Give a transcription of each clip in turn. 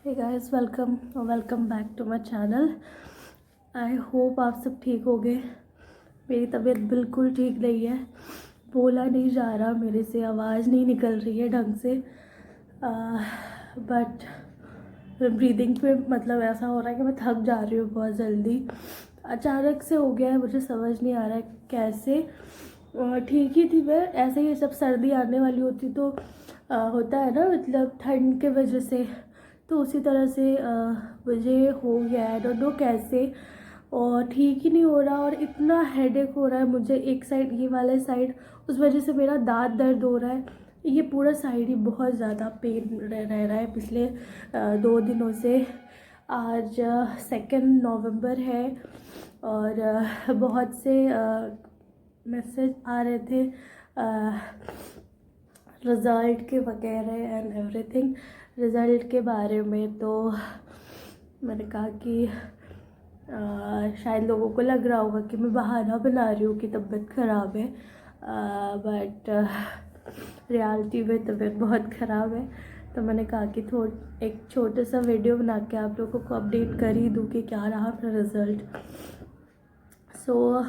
Hey guys, welcome back to my channel. I hope आप सब ठीक हो गए। मेरी तबीयत बिल्कुल ठीक नहीं है। बोला नहीं जा रहा मेरे से, आवाज़ नहीं निकल रही है ढंग से। बट ब्रीदिंग पे मतलब ऐसा हो रहा है कि मैं थक जा रही हूँ बहुत जल्दी। अचानक से हो गया है, मुझे समझ नहीं आ रहा है कैसे। ठीक ही थी मैं, ऐसे ही जब सर्दी आने वाली होती तो होता है ना, मतलब ठंड के वजह से, तो उसी तरह से मुझे हो गया है। डोंट नो कैसे, और ठीक ही नहीं हो रहा। और इतना हेडेक हो रहा है मुझे, एक साइड, ये वाले साइड, उस वजह से मेरा दांत दर्द हो रहा है। ये पूरा साइड ही बहुत ज़्यादा पेन रह रहा है पिछले 2 दिनों से। आज 2 नवंबर है और बहुत से मैसेज आ रहे थे रिज़ल्ट के वगैरह एंड एवरीथिंग, रिज़ल्ट के बारे में। तो मैंने कहा कि शायद लोगों को लग रहा होगा कि मैं बहाना बना रही हूँ कि तबीयत ख़राब है, बट रियलिटी में तबीयत बहुत ख़राब है। तो मैंने कहा कि एक छोटा सा वीडियो बना के आप लोगों को अपडेट कर ही दूँ कि क्या रहा अपना रिज़ल्ट। सो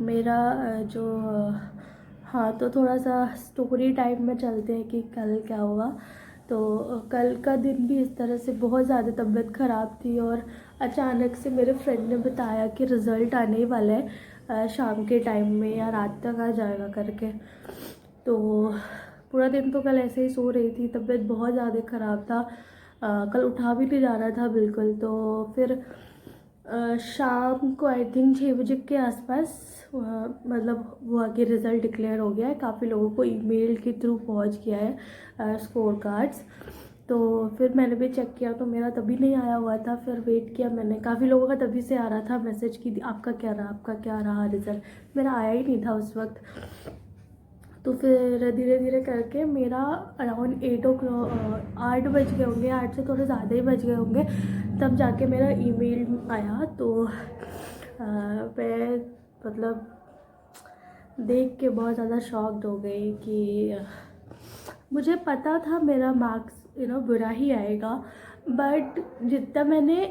मेरा जो हाँ, तो थोड़ा सा स्टोरी टाइप में चलते हैं कि कल क्या हुआ। तो कल का दिन भी इस तरह से बहुत ज़्यादा तबीयत ख़राब थी और अचानक से मेरे फ्रेंड ने बताया कि रिज़ल्ट आने ही वाला है शाम के टाइम में या रात तक आ जाएगा करके। तो पूरा दिन तो कल ऐसे ही सो रही थी, तबीयत बहुत ज़्यादा ख़राब था। कल उठा भी नहीं जा रहा था बिल्कुल। तो फिर शाम को आई थिंक 6 बजे के आसपास मतलब हुआ कि रिज़ल्ट डिक्लेयर हो गया है। काफ़ी लोगों को ईमेल के थ्रू पहुंच गया है स्कोर कार्ड्स। तो फिर मैंने भी चेक किया तो मेरा तभी नहीं आया हुआ था। फिर वेट किया मैंने, काफ़ी लोगों का तभी से आ रहा था मैसेज कि आपका क्या रहा रिज़ल्ट। मेरा आया ही नहीं था उस वक्त। तो फिर धीरे धीरे करके मेरा अराउंड 8 बज गए होंगे, 8 से थोड़े ज़्यादा ही बज गए होंगे, तब जाके मेरा ईमेल आया। तो मैं मतलब देख के बहुत ज़्यादा शॉक्ड हो गई कि मुझे पता था मेरा मार्क्स बुरा ही आएगा, बट जितना मैंने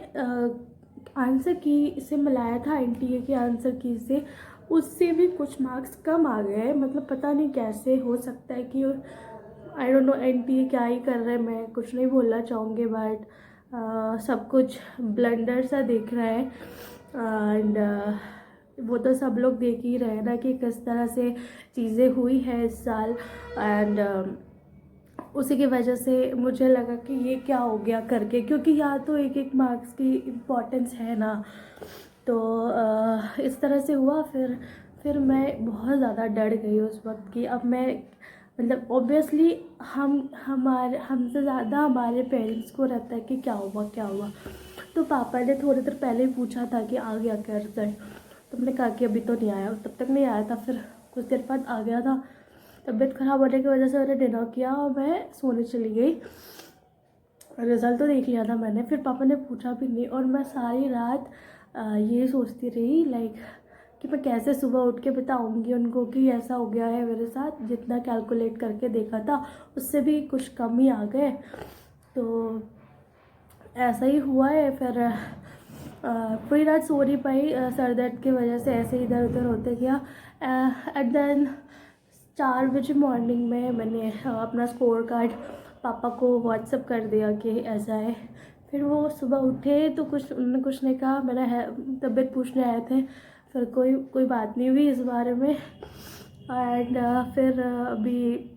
आंसर की से मिलाया था एनटीए के आंसर की से, उससे भी कुछ मार्क्स कम आ गए। मतलब पता नहीं कैसे हो सकता है कि आई डोंट नो एनटीए क्या ही कर रहे हैं, मैं कुछ नहीं बोलना चाहूँगी, बट सब कुछ ब्लंडर सा दिख रहा है। एंड वो तो सब लोग देख ही रहे हैं ना कि किस तरह से चीज़ें हुई है इस साल। एंड उसी की वजह से मुझे लगा कि ये क्या हो गया करके, क्योंकि यहाँ तो एक एक मार्क्स की इम्पोर्टेंस है ना। तो इस तरह से हुआ। फिर मैं बहुत ज़्यादा डर गई उस वक्त कि अब मैं मतलब ऑब्वियसली हमसे ज़्यादा हमारे पेरेंट्स को रहता है कि क्या हुआ। तो पापा ने थोड़ी देर पहले ही पूछा था कि आ गया क्या रिजल्ट। तो मैंने कहा कि अभी तो नहीं आया, तब तक नहीं आया था। फिर कुछ देर बाद आ गया था। तबीयत ख़राब होने की वजह से मैंने डिनर किया और मैं सोने चली गई। रिज़ल्ट तो देख लिया था मैंने, फिर पापा ने पूछा भी नहीं। और मैं सारी रात ये सोचती रही लाइक कि मैं कैसे सुबह उठ के बताऊँगी उनको कि ऐसा हो गया है मेरे साथ। जितना कैलकुलेट करके देखा था उससे भी कुछ कम ही आ गए। तो ऐसा ही हुआ है। फिर पूरी रात सो नहीं पाई सर दर्द की वजह से, ऐसे इधर उधर होते गया। एट देन 4 बजे मॉर्निंग में मैंने अपना स्कोर कार्ड पापा को व्हाट्सअप कर दिया कि ऐसा है। फिर वो सुबह उठे तो उन्होंने कुछ नहीं कहा। मेरा तबीयत पूछने आए थे, फिर कोई बात नहीं हुई इस बारे में। एंड फिर अभी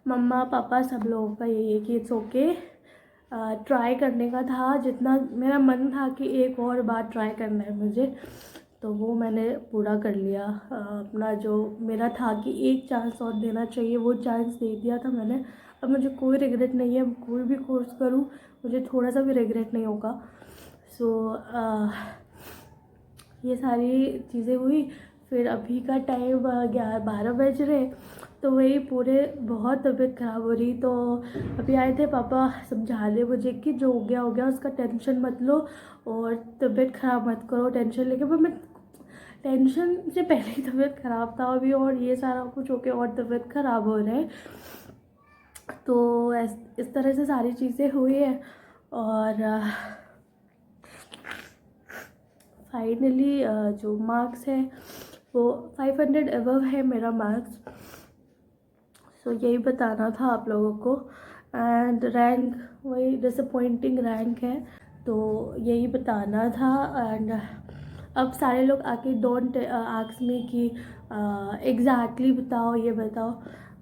मम्मा पापा सब लोगों का यही है कि इट्स ओके। ट्राई करने का था, जितना मेरा मन था कि एक और बार ट्राई करना है मुझे, तो वो मैंने पूरा कर लिया। अपना जो मेरा था कि एक चांस और देना चाहिए, वो चांस दे दिया था मैंने। अब मुझे कोई रिग्रेट नहीं है, कोई भी कोर्स करूँ मुझे थोड़ा सा भी रिग्रेट नहीं होगा। सो ये सारी चीज़ें हुई। फिर अभी का टाइम 12 बज रहे, तो वही पूरे बहुत तबीयत ख़राब हो रही। तो अभी आए थे पापा समझाने मुझे कि जो हो गया उसका टेंशन मत लो और तबीयत ख़राब मत करो टेंशन लेके। पर मैं टेंशन से पहले ही तबीयत ख़राब था अभी, और ये सारा कुछ होके और तबीयत ख़राब हो रहा है। तो इस तरह से सारी चीज़ें हुई है और फाइनली जो मार्क्स है वो 500 अबव है मेरा मार्क्स। सो यही बताना था आप लोगों को। एंड रैंक वही डिसअपॉइंटिंग रैंक है, तो यही बताना था। एंड अब सारे लोग आके डोंट आस्क मी कि एग्जैक्टली बताओ, ये बताओ।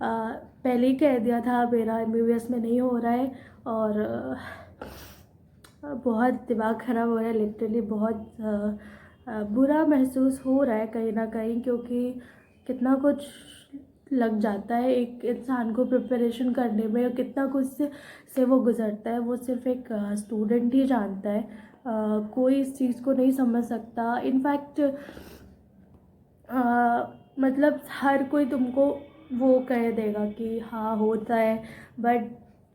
पहले ही कह दिया था मेरा MBBS में नहीं हो रहा है और बहुत दिमाग ख़राब हो रहा है लिटरली। बहुत बुरा महसूस हो रहा है कहीं ना कहीं, क्योंकि कितना कुछ लग जाता है एक इंसान को प्रिपरेशन करने में, और कितना कुछ से वो गुज़रता है, वो सिर्फ एक स्टूडेंट ही जानता है। कोई इस चीज़ को नहीं समझ सकता। इनफैक्ट मतलब हर कोई तुमको वो कह देगा कि हाँ होता है, बट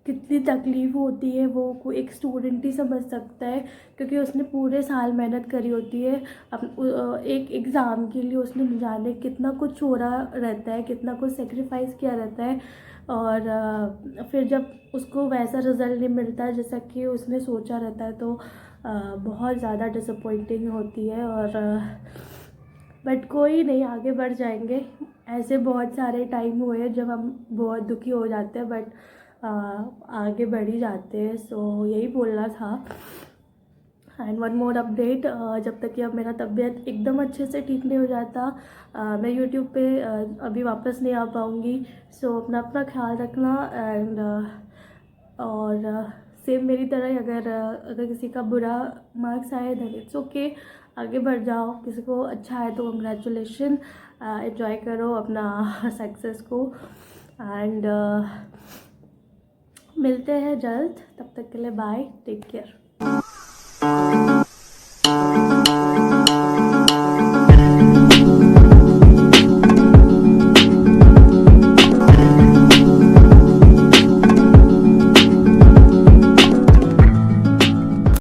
कितनी तकलीफ़ होती है वो कोई एक स्टूडेंट ही समझ सकता है, क्योंकि उसने पूरे साल मेहनत करी होती है। एक एग्ज़ाम के लिए उसने न जाने कितना कुछ छोड़ा रहता है, कितना कुछ सेक्रीफाइस किया रहता है, और फिर जब उसको वैसा रिज़ल्ट नहीं मिलता है जैसा कि उसने सोचा रहता है, तो बहुत ज़्यादा डिसअपॉइंटिंग होती है। और बट कोई नहीं, आगे बढ़ जाएंगे। ऐसे बहुत सारे टाइम हुए हैं जब हम बहुत दुखी हो जाते हैं, बट आगे बढ़ ही जाते हैं। सो यही बोलना था। एंड वन मोर अपडेट, जब तक कि अब मेरा तबीयत एकदम अच्छे से ठीक नहीं हो जाता, मैं यूट्यूब पे अभी वापस नहीं आ पाऊँगी। सो अपना ख्याल रखना। एंड और सेम मेरी तरह ही अगर किसी का बुरा मार्क्स आए देन इट्स ओके, आगे बढ़ जाओ। किसी को अच्छा है तो कंग्रेचुलेशन, एंजॉय करो अपना सक्सेस को। एंड मिलते हैं जल्द, तब तक के लिए बाय, टेक केयर।